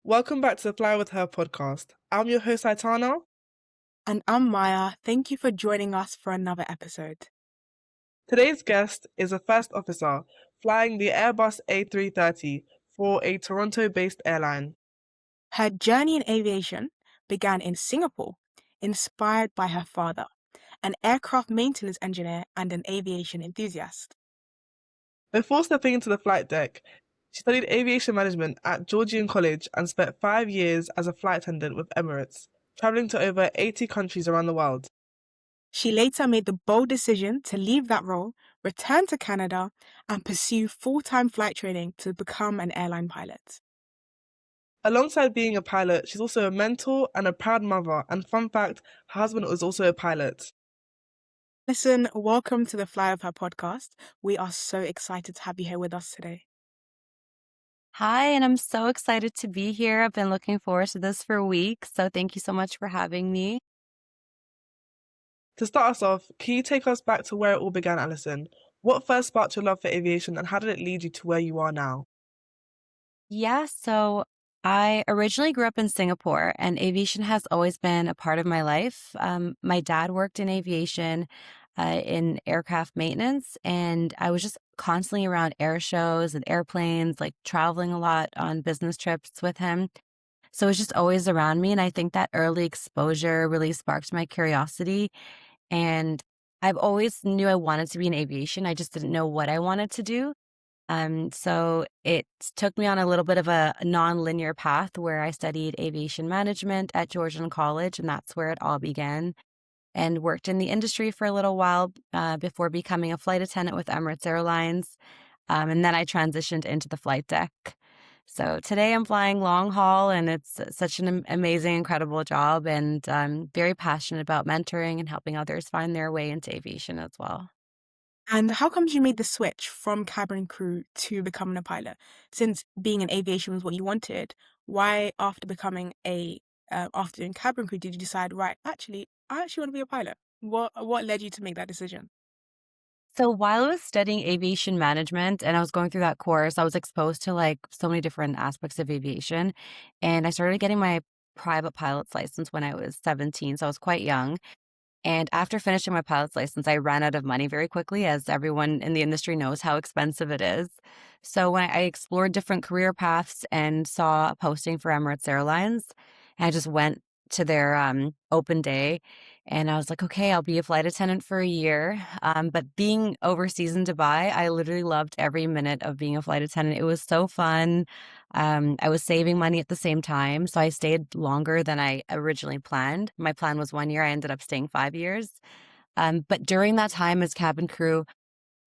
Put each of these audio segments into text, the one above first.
Welcome back to the Fly With Her podcast. I'm your host, Aitana. And I'm Maya. Thank you for joining us for another episode. Today's guest is a first officer flying the Airbus A330 for a Toronto-based airline. Her journey in aviation began in Singapore, inspired by her father, an aircraft maintenance engineer and an aviation enthusiast. Before stepping into the flight deck, she studied aviation management at Georgian College and spent 5 years as a flight attendant with Emirates, traveling to over 80 countries around the world. She later made the bold decision to leave that role, return to Canada, and pursue full-time flight training to become an airline pilot. Alongside being a pilot, she's also a mentor and a proud mother. And fun fact, her husband was also a pilot. Listen, welcome to the Fly of Her podcast. We are so excited to have you here with us today. Hi, and I'm so excited to be here. I've been looking forward to this for weeks, so thank you so much for having me. To start us off, can you take us back to where it all began, Allison? What first sparked your love for aviation and how did it lead you to where you are now? Yeah, so I originally grew up in Singapore, and aviation has always been a part of my life. My dad worked in aviation, in aircraft maintenance, and I was just constantly around air shows and airplanes, like traveling a lot on business trips with him. So it was just always around me, and I think that early exposure really sparked my curiosity. And I've always knew I wanted to be in aviation. I just didn't know what I wanted to do. So it took me on a little bit of a non-linear path where I studied aviation management at Georgian College, and that's where it all began. And worked in the industry for a little while before becoming a flight attendant with Emirates Airlines. And then I transitioned into the flight deck. So today I'm flying long haul, and it's such an amazing, incredible job. And I'm very passionate about mentoring and helping others find their way into aviation as well. And how comes you made the switch from cabin crew to becoming a pilot? Since being in aviation was what you wanted, why after doing cabin crew did you decide, right, I actually want to be a pilot? What led you to make that decision? So while I was studying aviation management and I was going through that course, I was exposed to like so many different aspects of aviation. And I started getting my private pilot's license when I was 17. So I was quite young. And after finishing my pilot's license, I ran out of money very quickly, as everyone in the industry knows how expensive it is. So when I explored different career paths and saw a posting for Emirates Airlines, I just went to their open day and I was like, okay, I'll be a flight attendant for a year. But being overseas in Dubai, I literally loved every minute of being a flight attendant. It was so fun. I was saving money at the same time. So I stayed longer than I originally planned. My plan was 1 year. I ended up staying 5 years. But during that time as cabin crew,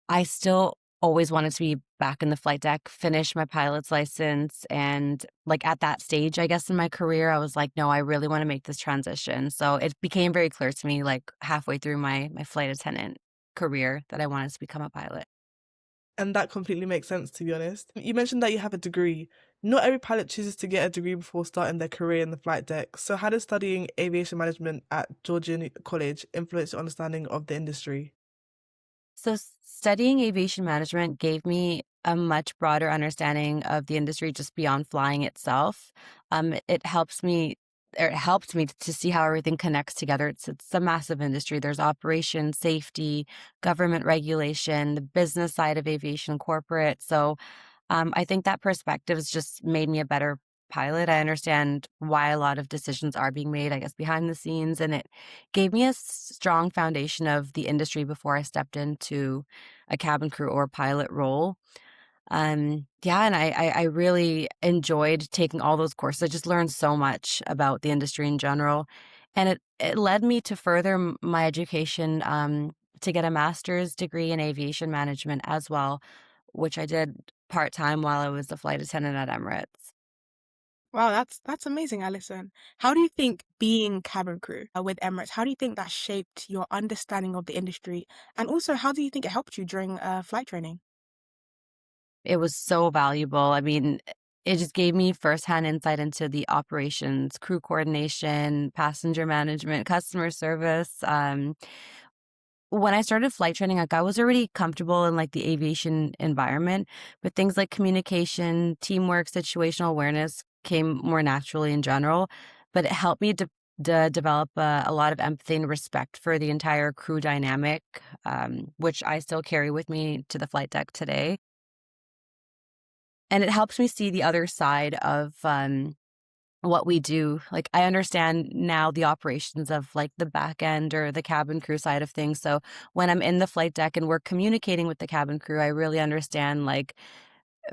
I still always wanted to be back in the flight deck, finish my pilot's license. And like at that stage, I guess, in my career, I was like, no, I really want to make this transition. So it became very clear to me, like halfway through my flight attendant career, that I wanted to become a pilot. And that completely makes sense, to be honest. You mentioned that you have a degree. Not every pilot chooses to get a degree before starting their career in the flight deck. So, how does studying aviation management at Georgian College influence your understanding of the industry? So studying aviation management gave me a much broader understanding of the industry just beyond flying itself. It helps me, or it helped me to see how everything connects together. It's a massive industry. There's operation, safety, government regulation, the business side of aviation, corporate. So I think that perspective has just made me a better pilot. I understand why a lot of decisions are being made, I guess, behind the scenes. And it gave me a strong foundation of the industry before I stepped into a cabin crew or pilot role. Yeah, and I really enjoyed taking all those courses. I just learned so much about the industry in general. And it led me to further my education to get a master's degree in aviation management as well, which I did part-time while I was a flight attendant at Emirates. Wow, that's amazing, Allison. How do you think being cabin crew with Emirates, how do you think that shaped your understanding of the industry? And also, how do you think it helped you during flight training? It was so valuable. I mean, it just gave me firsthand insight into the operations, crew coordination, passenger management, customer service. When I started flight training, like I was already comfortable in like the aviation environment, but things like communication, teamwork, situational awareness came more naturally in general, but it helped me to develop a lot of empathy and respect for the entire crew dynamic, which I still carry with me to the flight deck today. And it helps me see the other side of what we do. Like, I understand now the operations of like the back end or the cabin crew side of things. So when I'm in the flight deck and we're communicating with the cabin crew, I really understand like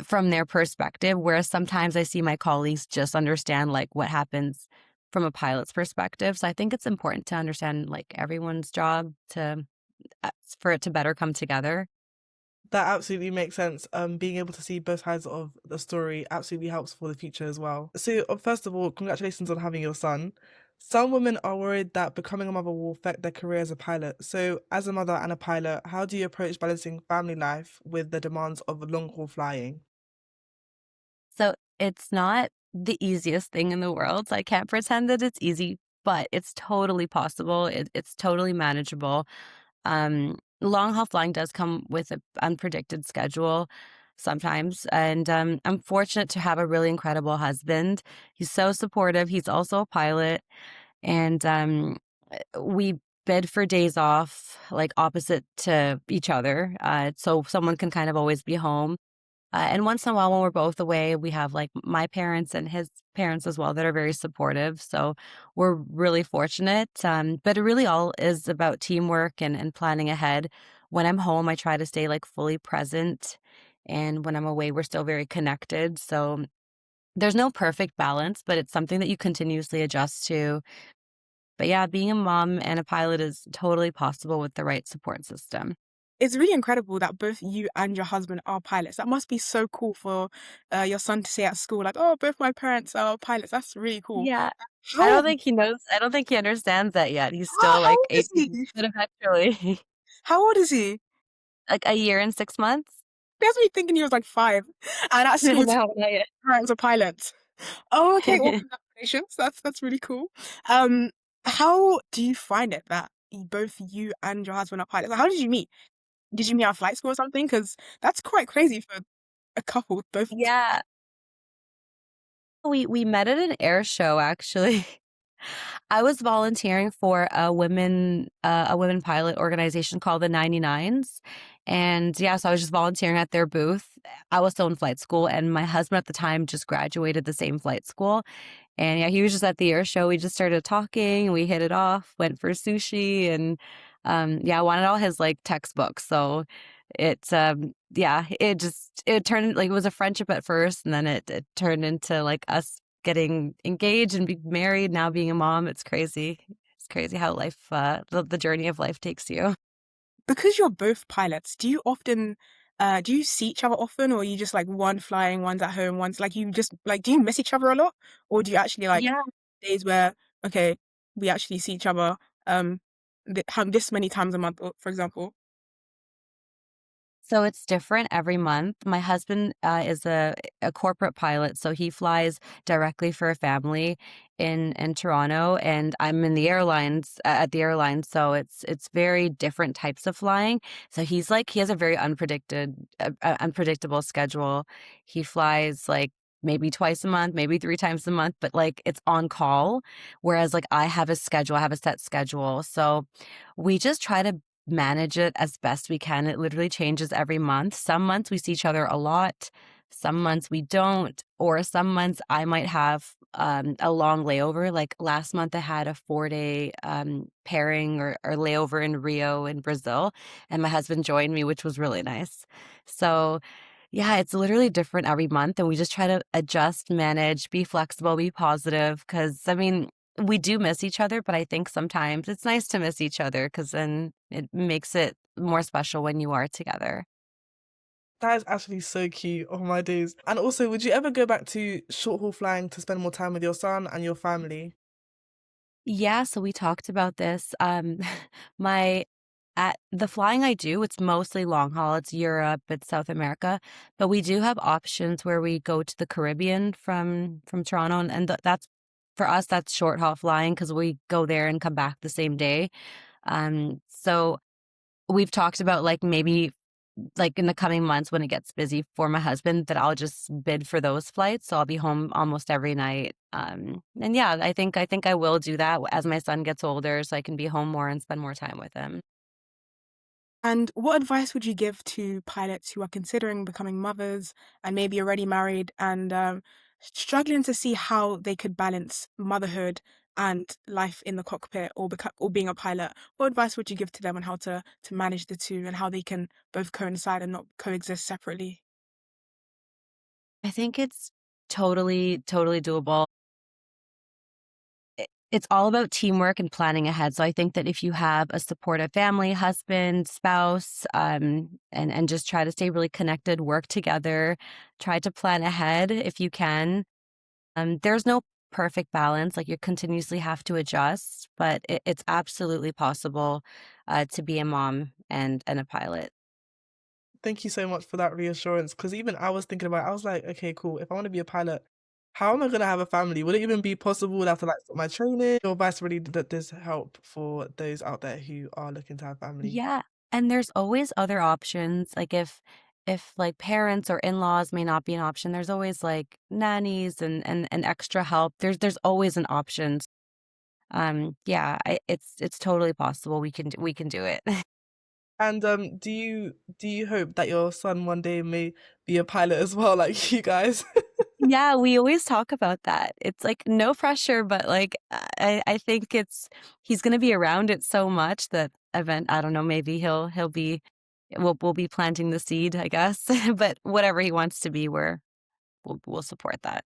from their perspective, whereas sometimes I see my colleagues just understand like what happens from a pilot's perspective. So I think it's important to understand like everyone's job to uh, for it to better come together. That absolutely makes sense. Being able to see both sides of the story absolutely helps for the future as well. So, first of all, congratulations on having your son. Some women are worried that becoming a mother will affect their career as a pilot. So, as a mother and a pilot, how do you approach balancing family life with the demands of long haul flying? So it's not the easiest thing in the world. So I can't pretend that it's easy, but it's totally possible. It's totally manageable. Long haul flying does come with an unpredicted schedule sometimes. And I'm fortunate to have a really incredible husband. He's so supportive. He's also a pilot. And we bid for days off, like opposite to each other. So someone can kind of always be home. And once in a while, when we're both away, we have like my parents and his parents as well that are very supportive. So we're really fortunate. But it really all is about teamwork and planning ahead. When I'm home, I try to stay like fully present. And when I'm away, we're still very connected. So there's no perfect balance, but it's something that you continuously adjust to. But yeah, being a mom and a pilot is totally possible with the right support system. It's really incredible that both you and your husband are pilots. That must be so cool for your son to say at school, like, "Oh, both my parents are pilots." That's really cool. Yeah. How I don't think he understands that yet. He's how still how like old is 18, he? but eventually, How old is he? like a year and 6 months. That's me thinking he was like 5, and at school, his No, not yet. parents are pilots. Oh, okay. Well, congratulations. That's really cool. Um, how do you find it that both you and your husband are pilots? Like, how did you meet? Did you meet at flight school or something? Because that's quite crazy for a couple, both. Yeah. We met at an air show, actually. I was volunteering for a women pilot organization called the 99s. And yeah, so I was just volunteering at their booth. I was still in flight school, and my husband at the time just graduated the same flight school. And yeah, he was just at the air show. We just started talking, we hit it off, went for sushi, and yeah, I wanted all his like textbooks. So it's yeah, it turned like it was a friendship at first, and then it turned into like us getting engaged and being married, now being a mom. It's crazy. It's crazy how life the journey of life takes you. Because you're both pilots, do you often do you see each other often, or are you just like one flying, one's at home, one's like you just like do you miss each other a lot? Or do you actually like Yeah. days where okay, we actually see each other this many times a month, for example? So it's different every month. My husband is a corporate pilot, so he flies directly for a family in Toronto, and I'm in the airlines at the airline. So it's very different types of flying. So he's like he has a very unpredictable schedule. He flies like maybe twice a month, maybe 3 times a month, but like it's on call. Whereas like I have a schedule, I have a set schedule. So we just try to manage it as best we can. It literally changes every month. Some months we see each other a lot, some months we don't, or some months I might have a long layover. Like last month, I had a 4 day pairing or layover in Rio in Brazil, and my husband joined me, which was really nice. So, yeah, it's literally different every month, and we just try to adjust, manage, be flexible, be positive. Because I mean, we do miss each other, but I think sometimes it's nice to miss each other because then it makes it more special when you are together. That is actually so cute. Oh my days. And also, would you ever go back to short haul flying to spend more time with your son and your family? Yeah, so we talked about this. My at the flying I do, it's mostly long haul. It's Europe, it's South America, but we do have options where we go to the Caribbean from Toronto, and that's for us. That's short haul flying because we go there and come back the same day. So we've talked about like maybe like in the coming months when it gets busy for my husband, that I'll just bid for those flights. So I'll be home almost every night. And yeah, I think I will do that as my son gets older, so I can be home more and spend more time with him. And what advice would you give to pilots who are considering becoming mothers and maybe already married and struggling to see how they could balance motherhood and life in the cockpit or being a pilot? What advice would you give to them on how to manage the two and how they can both coincide and not coexist separately? I think it's totally, totally doable. It's all about teamwork and planning ahead. So I think that if you have a supportive family, husband, spouse, and just try to stay really connected, work together, try to plan ahead if you can. There's no perfect balance. Like you continuously have to adjust, but it's absolutely possible to be a mom and a pilot. Thank you so much for that reassurance. Because even I was thinking about it, I was like, okay, cool. If I want to be a pilot, how am I gonna have a family? Would it even be possible? Would I have to like stop my training? Your advice really does help for those out there who are looking to have family. Yeah, and there's always other options. Like if like parents or in-laws may not be an option, there's always like nannies and extra help. There's always an option. Yeah, it's totally possible. We can do it. And do you hope that your son one day may be a pilot as well, like you guys? Yeah, we always talk about that. It's like no pressure, but like I think he's gonna be around it so much that I don't know, maybe he'll be we'll be planting the seed, I guess. But whatever he wants to be, we'll support that.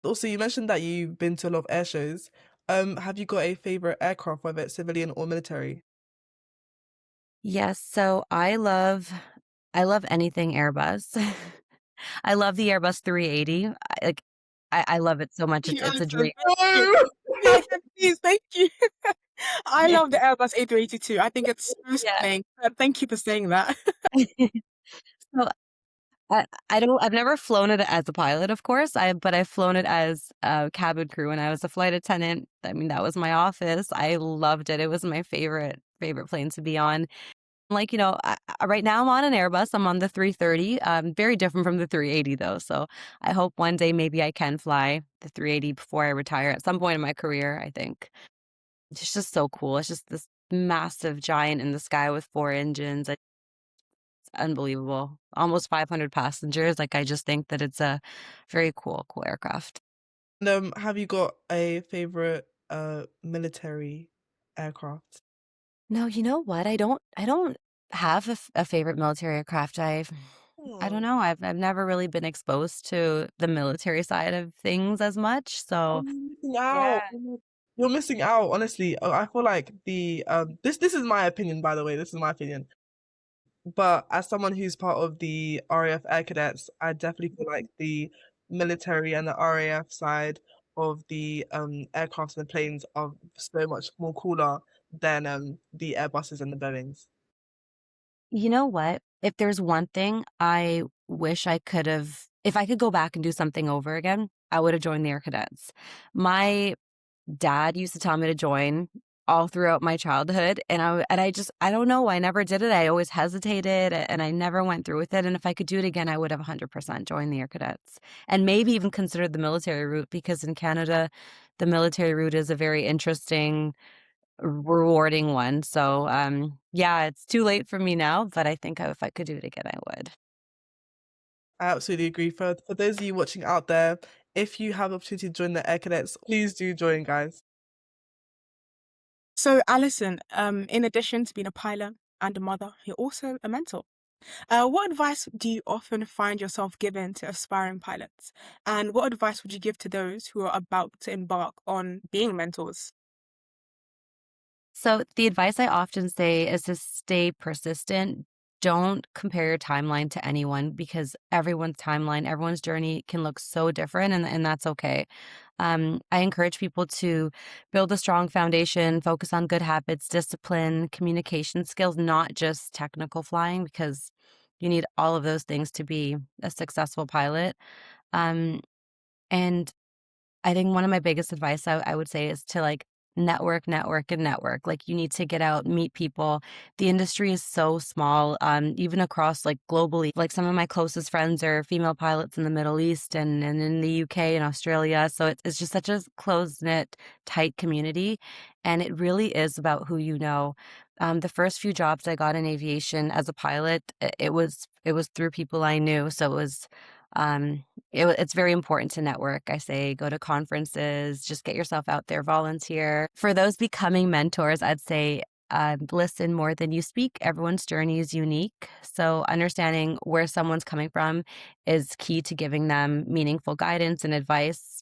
Also, you mentioned that you've been to a lot of air shows. Have you got a favorite aircraft, whether it's civilian or military? Yes, so I love anything Airbus. I love the Airbus 380. I love it so much. Thank you, It's a Allison. dream. Thank you. No! Yeah, yeah, please, thank you. I Yeah. love the Airbus A380 too. I think it's so Yeah. stunning. Thank you for saying that. So I've never flown it as a pilot, of course. But I've flown it as a cabin crew when I was a flight attendant. I mean, that was my office. I loved it. It was my favorite plane to be on. Like, right now I'm on an Airbus. I'm on the 330. Very different from the 380 though. So I hope one day maybe I can fly the 380 before I retire at some point in my career, I think. It's just so cool. It's just this massive giant in the sky with four engines. It's unbelievable. Almost 500 passengers. Like I just think that it's a very cool aircraft. And, have you got a favorite military aircraft? No, you know what? I don't have a favorite military aircraft. I don't Oh, know. I've never really been exposed to the military side of things as much. oh, So you're missing yeah. out. Oh you're missing out, honestly. I feel like this is my opinion, by the way. This is my opinion. But as someone who's part of the RAF Air Cadets, I definitely feel like the military and the RAF side of the aircrafts and the planes are so much more cooler than the Airbuses and the Boeings. You know what? If there's one thing I wish I could have, if I could go back and do something over again, I would have joined the Air Cadets. My dad used to tell me to join all throughout my childhood, and I don't know, I never did it. I always hesitated and I never went through with it. And if I could do it again, I would have 100% joined the Air Cadets and maybe even considered the military route, because in Canada, the military route is a very interesting, rewarding one. So, yeah, it's too late for me now, but I think if I could do it again, I would. I absolutely agree. For those of you watching out there, if you have the opportunity to join the Air Cadets, please do join, guys. So, Alison, in addition to being a pilot and a mother, you're also a mentor. What advice do you often find yourself giving to aspiring pilots? And what advice would you give to those who are about to embark on being mentors? So the advice I often say is to stay persistent. Don't compare your timeline to anyone, because everyone's timeline, everyone's journey can look so different, and that's okay. I encourage people to build a strong foundation, focus on good habits, discipline, communication skills, not just technical flying, because you need all of those things to be a successful pilot. Um, and I think one of my biggest advice I would say is to like network, network, and network. Like you need to get out, meet people. The industry is so small, even across like globally. Like some of my closest friends are female pilots in the Middle East and in the UK and Australia. So it's just such a close knit, tight community. And it really is about who you know. The first few jobs I got in aviation as a pilot, it was through people I knew. So um, it's very important to network. I say go to conferences, just get yourself out there, volunteer. For those becoming mentors, I'd say listen more than you speak. Everyone's journey is unique. So understanding where someone's coming from is key to giving them meaningful guidance and advice.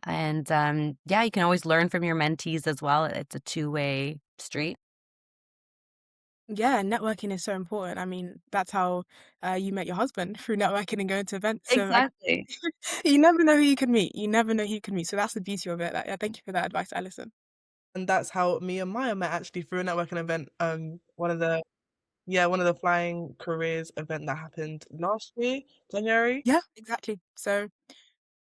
And yeah, you can always learn from your mentees as well. It's a two-way street. Yeah, networking is so important. I mean, that's how you met your husband through networking and going to events. So I, Exactly. you never know who you can meet. You never know who you can meet. So that's the beauty of it. Like, yeah, thank you for that advice, Alison. And that's how me and Maya met actually through a networking event. One of the yeah, one of the flying careers event that happened last year, January. Yeah, exactly. So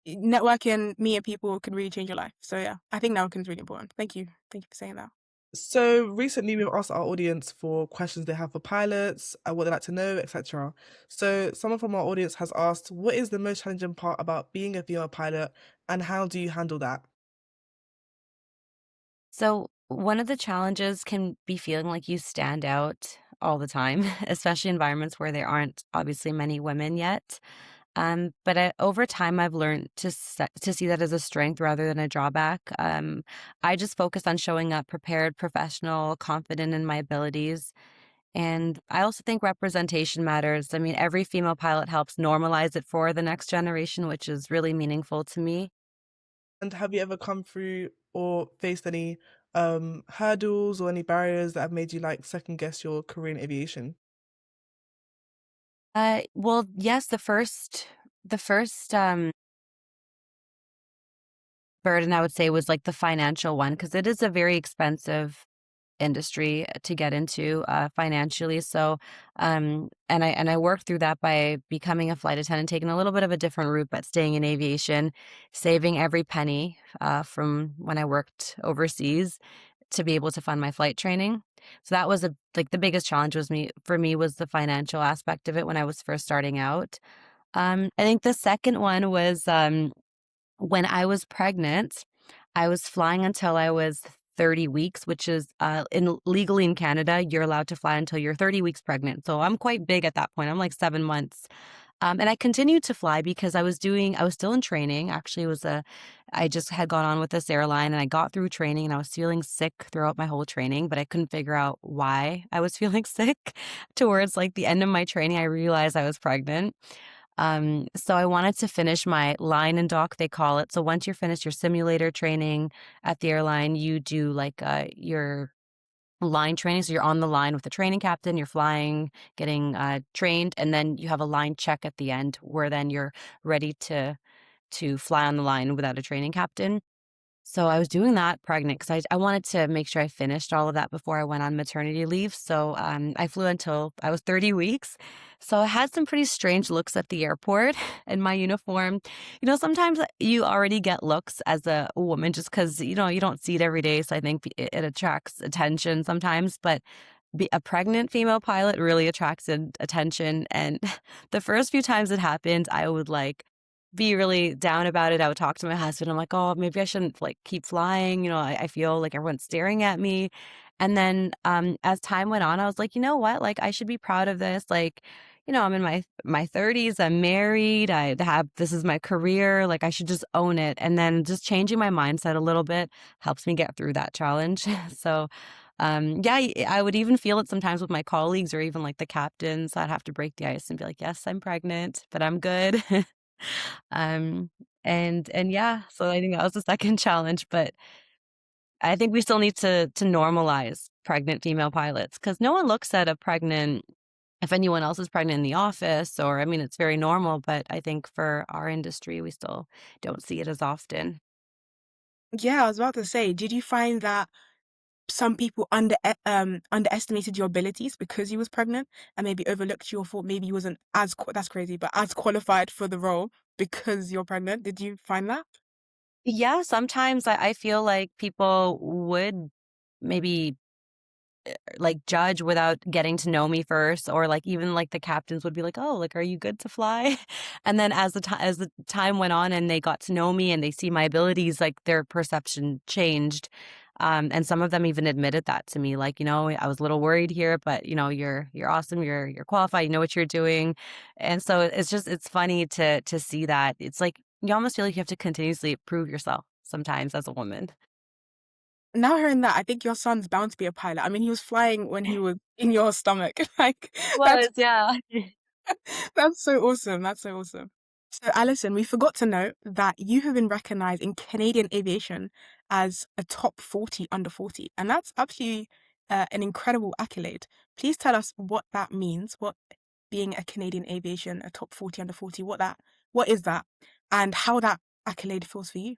networking, meeting people can really change your life. So yeah, I think networking is really important. Thank you. Thank you for saying that. So recently we've asked our audience for questions they have for pilots, what they like to know, etc. So someone from our audience has asked, what is the most challenging part about being a female pilot and how do you handle that? So, one of the challenges can be feeling like you stand out all the time, especially environments where there aren't obviously many women yet. Over time, I've learned to see that as a strength rather than a drawback. I just focus on showing up prepared, professional, confident in my abilities. And I also think representation matters. I mean, every female pilot helps normalize it for the next generation, which is really meaningful to me. And have you ever come through or faced any hurdles or any barriers that have made you like second guess your career in aviation? Well, yes, the first burden I would say was like the financial one because it is a very expensive industry to get into financially. So, and I worked through that by becoming a flight attendant, taking a little bit of a different route, but staying in aviation, saving every penny from when I worked overseas to be able to fund my flight training. So that was like the biggest challenge was me for me was the financial aspect of it when I was first starting out. I think the second one was when I was pregnant. I was flying until I was 30 weeks, which is legally in Canada, you're allowed to fly until you're 30 weeks pregnant. So I'm quite big at that point. I'm like 7 months. And I continued to fly because I was still in training. Actually, I just had gone on with this airline and I got through training and I was feeling sick throughout my whole training, but I couldn't figure out why I was feeling sick. Towards like the end of my training, I realized I was pregnant. So I wanted to finish my line and dock, they call it. So once you're finished your simulator training at the airline, you do like your line training. So you're on the line with the training captain, you're flying, getting trained, and then you have a line check at the end where then you're ready to fly on the line without a training captain. So I was doing that pregnant because I wanted to make sure I finished all of that before I went on maternity leave. So I flew until I was 30 weeks. So I had some pretty strange looks at the airport in my uniform. You know, sometimes you already get looks as a woman just because, you know, you don't see it every day. So I think it attracts attention sometimes. But a pregnant female pilot really attracted attention. And the first few times it happened, I would like be really down about it. I would talk to my husband. I'm like, oh, maybe I shouldn't like keep flying. You know, I feel like everyone's staring at me. And then as time went on, I was like, you know what? Like I should be proud of this. Like, you know, I'm in my 30s. I'm married. I have this is my career. Like I should just own it. And then just changing my mindset a little bit helps me get through that challenge. So yeah, I would even feel it sometimes with my colleagues or even like the captains. I'd have to break the ice and be like, yes, I'm pregnant, but I'm good. Um, and yeah, so I think that was the second challenge, but I think we still need to normalize pregnant female pilots because no one looks at a pregnant if anyone else is pregnant in the office or I mean, it's very normal, but I think for our industry, we still don't see it as often. Yeah, I was about to say, did you find that some people underestimated your abilities because you was pregnant and maybe overlooked you or thought maybe you wasn't as that's crazy, but as qualified for the role because you're pregnant? Did you find that? Yeah, sometimes I feel like people would maybe like judge without getting to know me first, or like even like the captains would be like, "Oh, like are you good to fly?" And then as the time went on and they got to know me and they see my abilities, like their perception changed. And some of them even admitted that to me, like, I was a little worried here, but you're awesome, you're qualified, you know what you're doing. And so it's funny to see that. It's like you almost feel like you have to continuously prove yourself sometimes as a woman. Now hearing that, I think your son's bound to be a pilot. I mean, he was flying when he was in your stomach. Like, that's Was, yeah. that's so awesome. That's so awesome. So, Alison, we forgot to note that you have been recognized in Canadian aviation as a top 40 under 40, and that's absolutely an incredible accolade. Please tell us what that means. What being a Canadian aviation, a top 40 under 40, what is that, and how that accolade feels for you.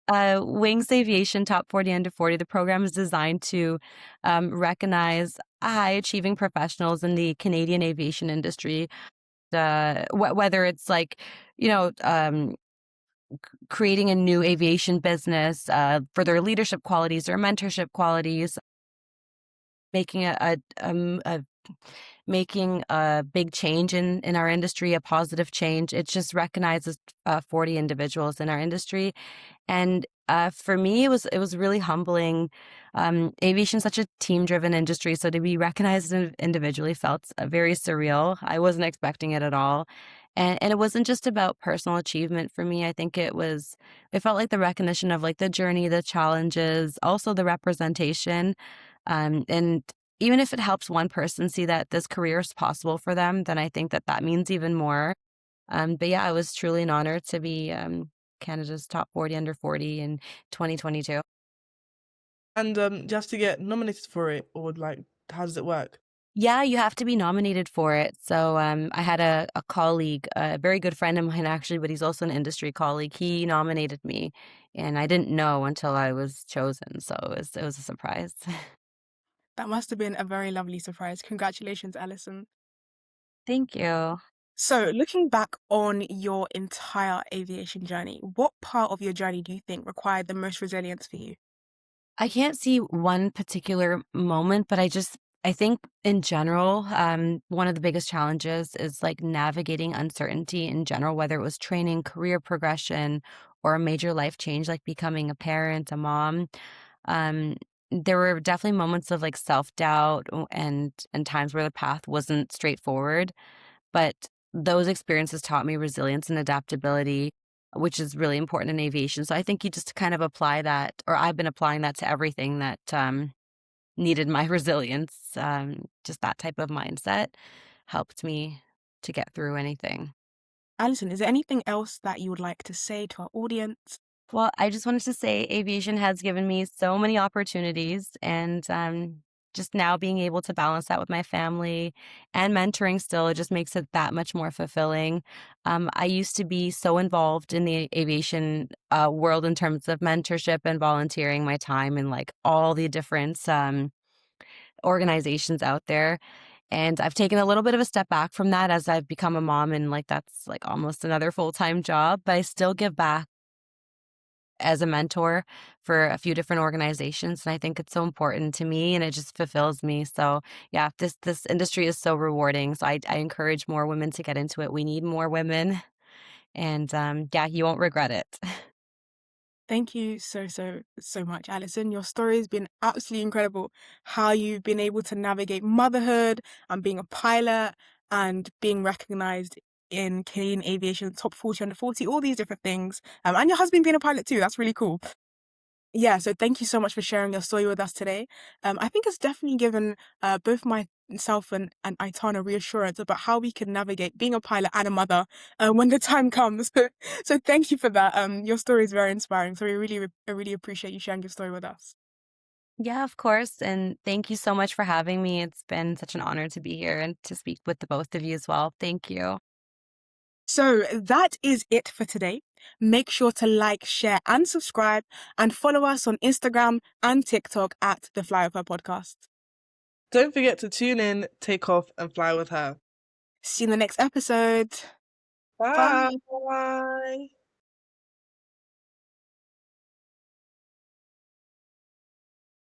Wings Aviation Top 40 Under 40, the program is designed to recognize high achieving professionals in the Canadian aviation industry. Whether it's like, you know, um, creating a new aviation business for their leadership qualities or mentorship qualities, making a making a big change in our industry, a positive change. It just recognizes 40 individuals in our industry. And for me, it was really humbling. Aviation is such a team-driven industry, so to be recognized individually felt very surreal. I wasn't expecting it at all, and it wasn't just about personal achievement for me. I think it felt like the recognition of like the journey, the challenges, also the representation, and even if it helps one person see that this career is possible for them, then I think that means even more. But yeah, it was truly an honor to be Canada's top 40 under 40 in 2022. And do you have to get nominated for it, or like, how does it work? Yeah, you have to be nominated for it. So I had a colleague, a very good friend of mine actually, but he's also an industry colleague. He nominated me, and I didn't know until I was chosen. So it was a surprise. That must have been a very lovely surprise. Congratulations, Alison. Thank you. So, looking back on your entire aviation journey, what part of your journey do you think required the most resilience for you? I can't see one particular moment, but I think in general, one of the biggest challenges is like navigating uncertainty in general, whether it was training, career progression, or a major life change like becoming a parent, a mom. Um, there were definitely moments of like self-doubt and times where the path wasn't straightforward. But those experiences taught me resilience and adaptability, which is really important in aviation. So I think you just kind of apply that, or I've been applying that to everything that needed my resilience. Just that type of mindset helped me to get through anything. Alison, is there anything else that you would like to say to our audience? Well, I just wanted to say aviation has given me so many opportunities, and just now being able to balance that with my family and mentoring still, it just makes it that much more fulfilling. I used to be so involved in the aviation world in terms of mentorship and volunteering my time in like all the different organizations out there. And I've taken a little bit of a step back from that as I've become a mom, and like that's like almost another full-time job, but I still give back as a mentor for a few different organizations, and I think it's so important to me and it just fulfills me. So, yeah, this industry is so rewarding. So I encourage more women to get into it. We need more women, and yeah, you won't regret it. Thank you so much, Alison. Your story has been absolutely incredible. How you've been able to navigate motherhood and being a pilot and being recognized in Canadian aviation top 40 under 40, all these different things. And your husband being a pilot too. That's really cool. Yeah, so thank you so much for sharing your story with us today. I think it's definitely given both myself and Aitana reassurance about how we can navigate being a pilot and a mother when the time comes. So thank you for that. Your story is very inspiring. So I really appreciate you sharing your story with us. Yeah, of course. And thank you so much for having me. It's been such an honor to be here and to speak with the both of you as well. Thank you. So that is it for today. Make sure to like, share, and subscribe, and follow us on Instagram and TikTok at the Flyover Podcast. Don't forget to tune in, take off, and fly with her. See you in the next episode. Bye. Bye. Bye.